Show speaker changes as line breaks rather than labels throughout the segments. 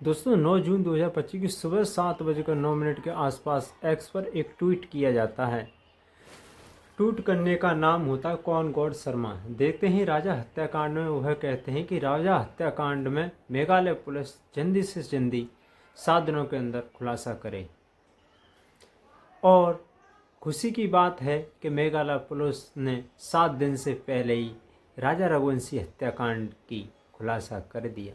दोस्तों 9 जून 2025 की सुबह 7:09 के आसपास एक्स पर एक ट्वीट किया जाता है। ट्वीट करने का नाम होता है कौन गॉड शर्मा। देखते ही राजा हत्याकांड में वह कहते हैं कि राजा हत्याकांड में मेघालय पुलिस जल्दी से जल्दी 7 दिनों के अंदर खुलासा करे। और खुशी की बात है कि मेघालय पुलिस ने 7 दिन से पहले ही राजा रघुवंशी हत्याकांड की खुलासा कर दिया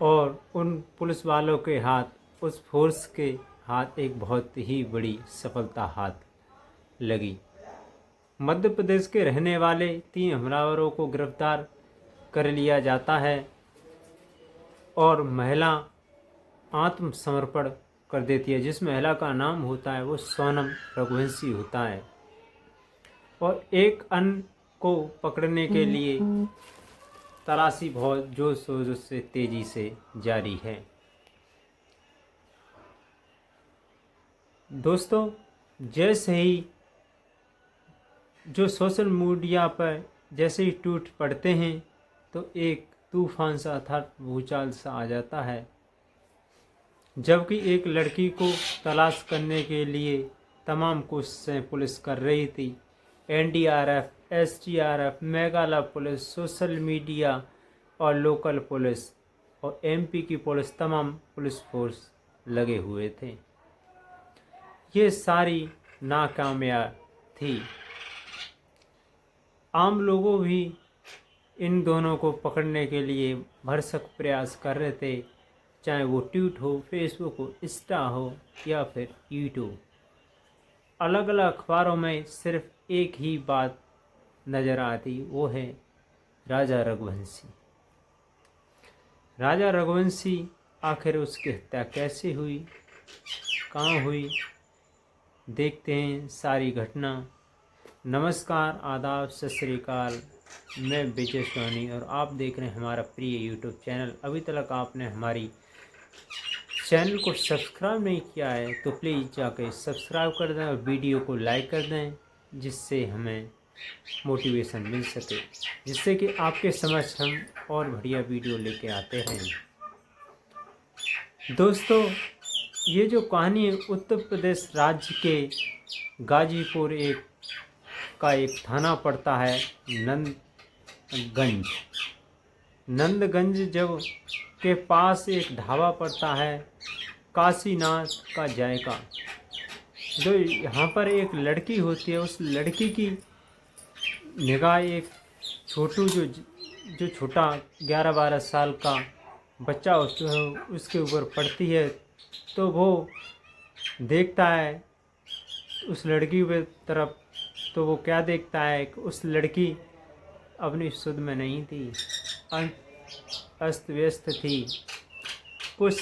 और उन पुलिस वालों के हाथ, उस फोर्स के हाथ एक बहुत ही बड़ी सफलता हाथ लगी। मध्य प्रदेश के रहने वाले 3 हमलावरों को गिरफ्तार कर लिया जाता है और महिला आत्मसमर्पण कर देती है। जिस महिला का नाम होता है वो सोनम रघुवंशी होता है और एक अन्य को पकड़ने के लिए तलाशी बहुत जोर शोर से तेजी से जारी है। दोस्तों, जैसे ही जो सोशल मीडिया पर जैसे ही ट्वीट पढ़ते हैं तो एक तूफान सा अर्थात भूचाल सा आ जाता है। जबकि एक लड़की को तलाश करने के लिए तमाम कोशिशें पुलिस कर रही थी। NDRF, SDRF, Meghalaya police, social media और लोकल पुलिस और एमपी की पुलिस, तमाम पुलिस फोर्स लगे हुए थे। ये सारी नाकामयाब थी। आम लोगों भी इन दोनों को पकड़ने के लिए भरसक प्रयास कर रहे थे, चाहे वो ट्वीट हो, फेसबुक हो, इंस्टा हो या फिर यूट्यूब। अलग अलग अखबारों में सिर्फ एक ही बात नज़र आती, वो है राजा रघुवंशी। राजा रघुवंशी आखिर उसकी हत्या कैसे हुई, कहाँ हुई, देखते हैं सारी घटना। नमस्कार, आदाब, सत श्री अकाल। मैं विजय सोनी और आप देख रहे हैं हमारा प्रिय यूट्यूब चैनल। अभी तक आपने हमारी चैनल को सब्सक्राइब नहीं किया है तो प्लीज़ जाकर सब्सक्राइब कर दें और वीडियो को लाइक कर दें, जिससे हमें मोटिवेशन मिल सके, जिससे कि आपके समक्ष हम और बढ़िया वीडियो लेके आते रहें। दोस्तों, ये जो कहानी है उत्तर प्रदेश राज्य के गाजीपुर का एक थाना पड़ता है नंदगंज। नंदगंज जब के पास एक ढाबा पड़ता है काशीनाथ का जायका। जो यहाँ पर एक लड़की होती है, उस लड़की की निगाह एक छोटू जो छोटा 11-12 साल का बच्चा उसके ऊपर पड़ती है। तो वो देखता है उस लड़की की तरफ, तो वो क्या देखता है कि उस लड़की अपनी सुध में नहीं थी, अस्त व्यस्त थी, कुछ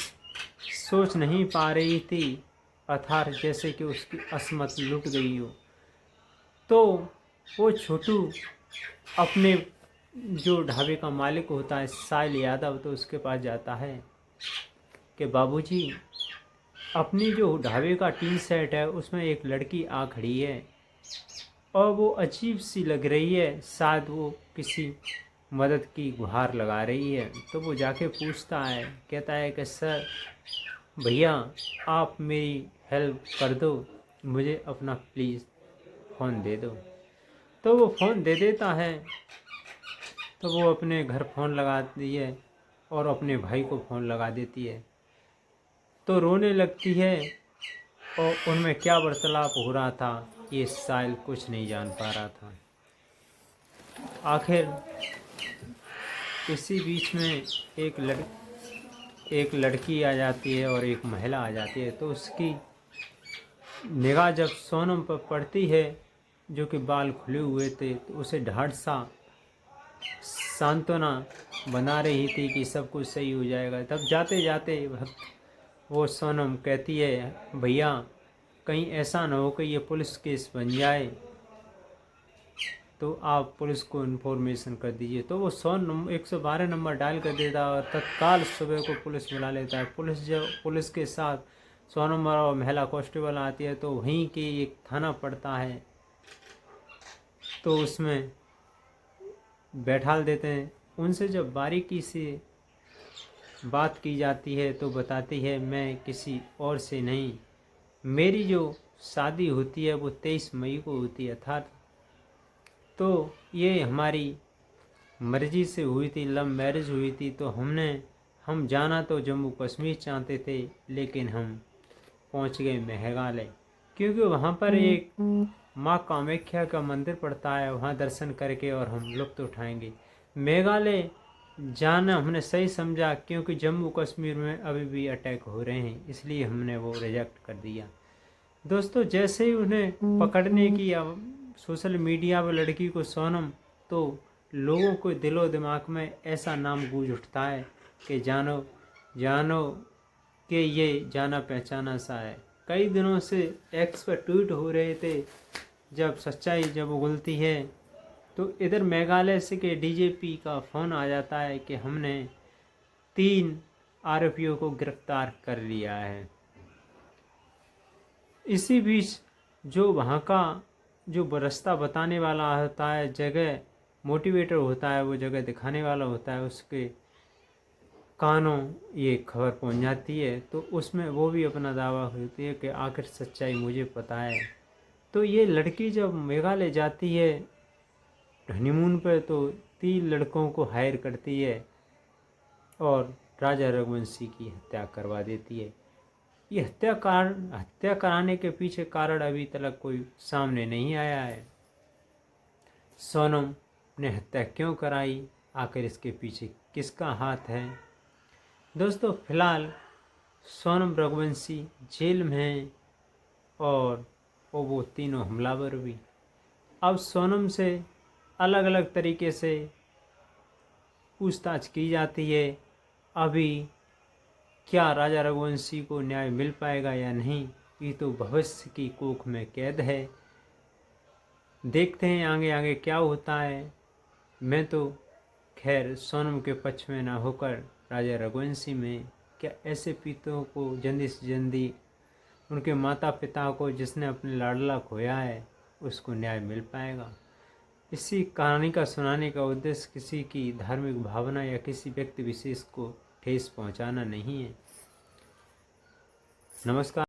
सोच नहीं पा रही थी, अर्थात जैसे कि उसकी असमत लुट गई हो। तो वो छोटू अपने जो ढाबे का मालिक होता है साहिल यादव, तो उसके पास जाता है कि बाबूजी, अपनी जो ढाबे का टीन सेट है उसमें एक लड़की आ खड़ी है और वो अजीब सी लग रही है, शायद वो किसी मदद की गुहार लगा रही है। तो वो जाके पूछता है, कहता है कि सर भैया आप मेरी हेल्प कर दो, मुझे अपना प्लीज़ फ़ोन दे दो। तो वो फ़ोन दे देता है। तो वो अपने घर फ़ोन लगाती है और अपने भाई को फ़ोन लगा देती है। तो रोने लगती है और उनमें क्या वार्तालाप हो रहा था ये साहिल कुछ नहीं जान पा रहा था। आखिर इसी बीच में एक लड़की आ जाती है और एक महिला आ जाती है। तो उसकी निगाह जब सोनम पर पड़ती है, जो कि बाल खुले हुए थे, तो उसे ढाढ़ सा सांत्वना बना रही थी कि सब कुछ सही हो जाएगा। तब जाते जाते वो सोनम कहती है, भैया कहीं ऐसा ना हो कि ये पुलिस केस बन जाए, तो आप पुलिस को इन्फॉर्मेशन कर दीजिए। तो वो 112 नंबर डायल कर देता है और तत्काल सुबह को पुलिस बुला लेता है। पुलिस के साथ 100 नंबर और महिला कांस्टेबल आती है। तो वहीं के एक थाना पड़ता है, तो उसमें बैठाल देते हैं। उनसे जब बारीकी से बात की जाती है तो बताती है मैं किसी और से नहीं, मेरी जो शादी होती है वो 23 मई को होती है। अर्थात तो ये हमारी मर्जी से हुई थी, लव मैरिज हुई थी। तो हम जाना तो जम्मू कश्मीर चाहते थे, लेकिन हम पहुंच गए मेघालय, क्योंकि वहाँ पर एक माँ कामाख्या का मंदिर पड़ता है। वहाँ दर्शन करके और हम लुत्फ़ उठाएंगे। मेघालय जाना हमने सही समझा, क्योंकि जम्मू कश्मीर में अभी भी अटैक हो रहे हैं, इसलिए हमने वो रिजेक्ट कर दिया। दोस्तों, जैसे ही उन्हें पकड़ने की सोशल मीडिया पर लड़की को सोनम, तो लोगों को दिलो दिमाग में ऐसा नाम गूंज उठता है कि जानो जानो कि ये जाना पहचाना सा है। कई दिनों से एक्स पर ट्वीट हो रहे थे, जब सच्चाई जब उगलती है तो इधर मेघालय से के डीजीपी का फ़ोन आ जाता है कि हमने 3 आरोपियों को गिरफ्तार कर लिया है। इसी बीच जो वहाँ का जो रास्ता बताने वाला होता है, जगह मोटिवेटर होता है, वो जगह दिखाने वाला होता है, उसके कानों ये खबर पहुंच जाती है। तो उसमें वो भी अपना दावा करती है कि आखिर सच्चाई मुझे पता है। तो ये लड़की जब मेघालय जाती है हनीमून पर, तो 3 लड़कों को हायर करती है और राजा रघुवंशी की हत्या करवा देती है। ये हत्या कराने के पीछे कारण अभी तक कोई सामने नहीं आया है। सोनम ने हत्या क्यों कराई, आखिर इसके पीछे किसका हाथ है? दोस्तों, फिलहाल सोनम रघुवंशी जेल में हैं और वो तीनों हमलावर भी। अब सोनम से अलग अलग तरीके से पूछताछ की जाती है। अभी क्या राजा रघुवंशी को न्याय मिल पाएगा या नहीं, ये तो भविष्य की कोख में कैद है। देखते हैं आगे आगे क्या होता है। मैं तो खैर सोनम के पक्ष में ना होकर राजा रघुवंशी में, क्या ऐसे पीतों को जल्दी से जल्दी उनके माता पिता को, जिसने अपने लाडला खोया है, उसको न्याय मिल पाएगा। इसी कहानी का सुनाने का उद्देश्य किसी की धार्मिक भावना या किसी व्यक्ति विशेष को ठेस पहुंचाना नहीं है। नमस्कार।